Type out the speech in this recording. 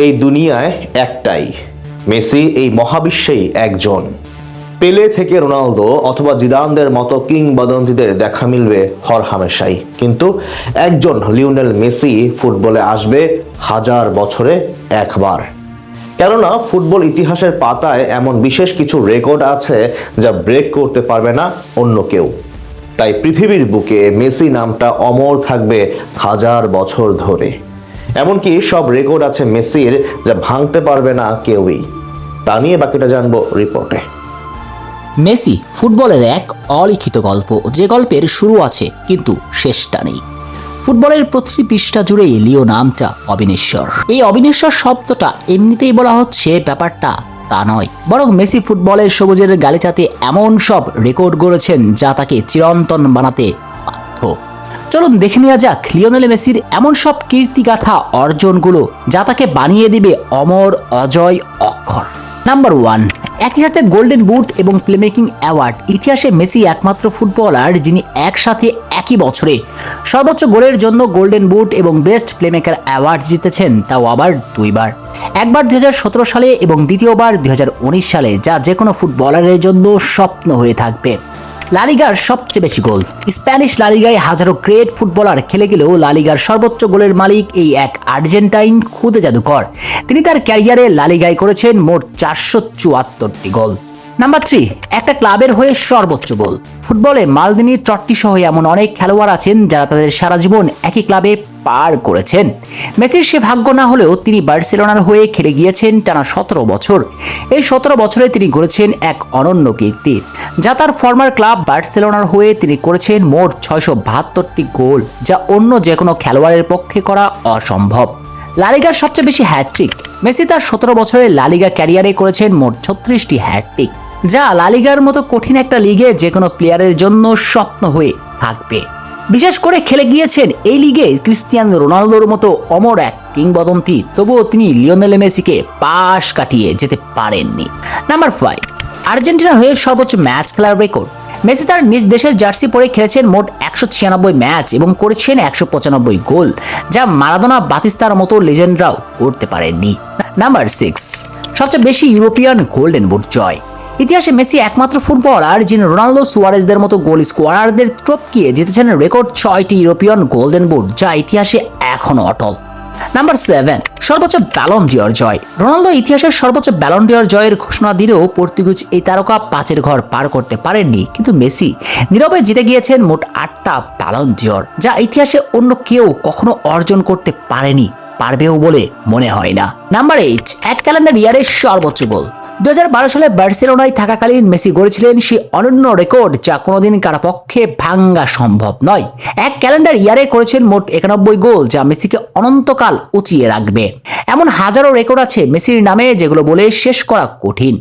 এই দুনিয়ায় একটাই, মেসি এই মহাবিশ্বেই একজন। পেলে থেকে রোনালদো অথবা জিদানদের মতো কিংবদন্তিদের দেখা মিলবে হরহামেশাই, কিন্তু একজন লিওনেল মেসি ফুটবলে আসবে হাজার বছরে একবার। কেননা ফুটবল ইতিহাসের পাতায় এমন বিশেষ কিছু রেকর্ড আছে যা ব্রেক করতে পারবে না অন্য কেউ। তাই পৃথিবীর বুকে মেসি নামটা অমর থাকবে হাজার বছর ধরে। এমনকি সব রেকর্ড আছে মেসির যা ভাঙতে পারবে না কেউই। তা নিয়ে বাকিটা জানবো রিপোর্টে। মেসি ফুটবলের এক অলিখিত গল্প, যে গল্পের শুরু আছে কিন্তু শেষটা নেই। ফুটবলের প্রতিটি পৃষ্ঠা জুড়েই লিও নামটা অবিনশ্বর। এই অবিনশ্বর শব্দটা এমনিতেই বলা হচ্ছে, ব্যাপারটা তা নয়, বরং মেসি ফুটবলের সবুজের গালিচাতে এমন সব রেকর্ড গড়েছেন যা তাকে চিরন্তন বানাতে বাধ্য। চলুন দেখে নেওয়া যাক লিওনেল মেসির এমন সব কীর্তিগাথা অর্জনগুলো যা তাকে বানিয়ে দিবে অমর অজয় অক্ষর। নাম্বার 1, একই সাথে গোল্ডেন বুট এবং প্লেমেকিং অ্যাওয়ার্ড। ইতিহাসে মেসি একমাত্র ফুটবলার যিনি একসাথে একই বছরে সর্বোচ্চ গোলের জন্য গোল্ডেন বুট এবং বেস্ট প্লেমেকার অ্যাওয়ার্ড জিতেছেন, তাও আবার দুইবার। একবার 2017 সালে এবং দ্বিতীয়বার 2019 সালে, যা যে কোনো ফুটবলারের জন্য স্বপ্ন হয়ে থাকবে। লালিগার সবচেয়ে বেশি গোল। স্প্যানিশ লালিগায় হাজারো গ্রেট ফুটবলার খেলে গেলেও লালিগার সর্বোচ্চ গোলের মালিক এই এক আর্জেন্টাইন খুদে জাদুকর। তিনি তার ক্যারিয়ারে লালিগায় করেছেন মোট 474টি গোল। নাম্বার 3, একটা ক্লাবের হয়ে সর্বোচ্চ গোল। ফুটবলে মালদিনি, ট্রট্টি সহ এমন অনেক খেলোয়াড় আছেন যারা তাদের সারা জীবন একই ক্লাবে পার করেছেন। মেসির সে ভাগ্য না হলেও তিনি বার্সেলোনার হয়ে খেলে গিয়েছেন টানা 17 বছর। এই 17 বছরে তিনি গড়েছেন এক অনন্য কীর্তি, যা তার ফর্মার ক্লাব বার্সেলোনার হয়ে তিনি করেছেন মোট 672টি গোল, যা অন্য যে কোনো খেলোয়াড়ের পক্ষে করা অসম্ভব। লালিগার সবচেয়ে বেশি হ্যাটট্রিক। মেসি তার 17 বছরের লালিগা ক্যারিয়ারে করেছেন মোট 36টি হ্যাটট্রিক, যা লালিগার মতো কঠিন একটা লিগে যে কোনো প্লেয়ারের জন্য স্বপ্ন হয়ে থাকবে। বিশেষ করে খেলে গিয়েছেন এই লিগে ক্রিস্টিয়ানো রোনালদোর মতো অমর এক কিংবদন্তি, তবুও তিনি লিওনেল মেসিকে পাশ কাটিয়ে যেতে পারেননি। নাম্বার 5, আর্জেন্টিনার হয়ে সর্বোচ্চ ম্যাচ খেলার রেকর্ড। মেসি তার নিজ দেশের জার্সি পরে খেলেছেন মোট 196 ম্যাচ এবং করেছেন 195 গোল, যা মারাদোনা, বাতিস্তার মতো লেজেন্ডরাও করতে পারেননি। নাম্বার 6, সবচেয়ে বেশি ইউরোপিয়ান গোল্ডেন বুট জয়। ইতিহাসে মেসি একমাত্র ফুটবলার যিনি রোনালদো, সুয়ারেজদের মতো গোল স্কোয়ারারদের টপকিয়ে জিতেছেন রেকর্ড 6টি ইউরোপিয়ান গোল্ডেন বুট, যা ইতিহাসে এখনো অটল। নাম্বার 7, সর্বোচ্চ ব্যালন ডিওর জয়। রোনালদো ইতিহাসের সর্বোচ্চ ব্যালন ডিওর জয়ের ঘোষণা দিলেও পর্তুগিজ এই তারকা 5-এর ঘর পার করতে পারেননি, কিন্তু মেসি নীরবে জিতে গিয়েছেন মোট 8টা ব্যালন ডিওর, যা ইতিহাসে অন্য কেউ কখনো অর্জন করতে পারেনি, পারবেও বলে মনে হয় না। নাম্বার 8, এক ক্যালেন্ডার ইয়ারের সর্বোচ্চ গোল। 2012 সালে বার্সেলোনায় থাকাকালীন মেসি গড়েছিলেন সেই অনন্য রেকর্ড যা কোনোদিন কারো পক্ষে ভাঙা সম্ভব নয়। এক ক্যালেন্ডার ইয়ারে করেছেন মোট 91 গোল, যা মেসিকে অনন্তকাল উঁচিয়ে রাখবে। এমন হাজারো রেকর্ড আছে মেসির নামে যেগুলো বলে শেষ করা কঠিন।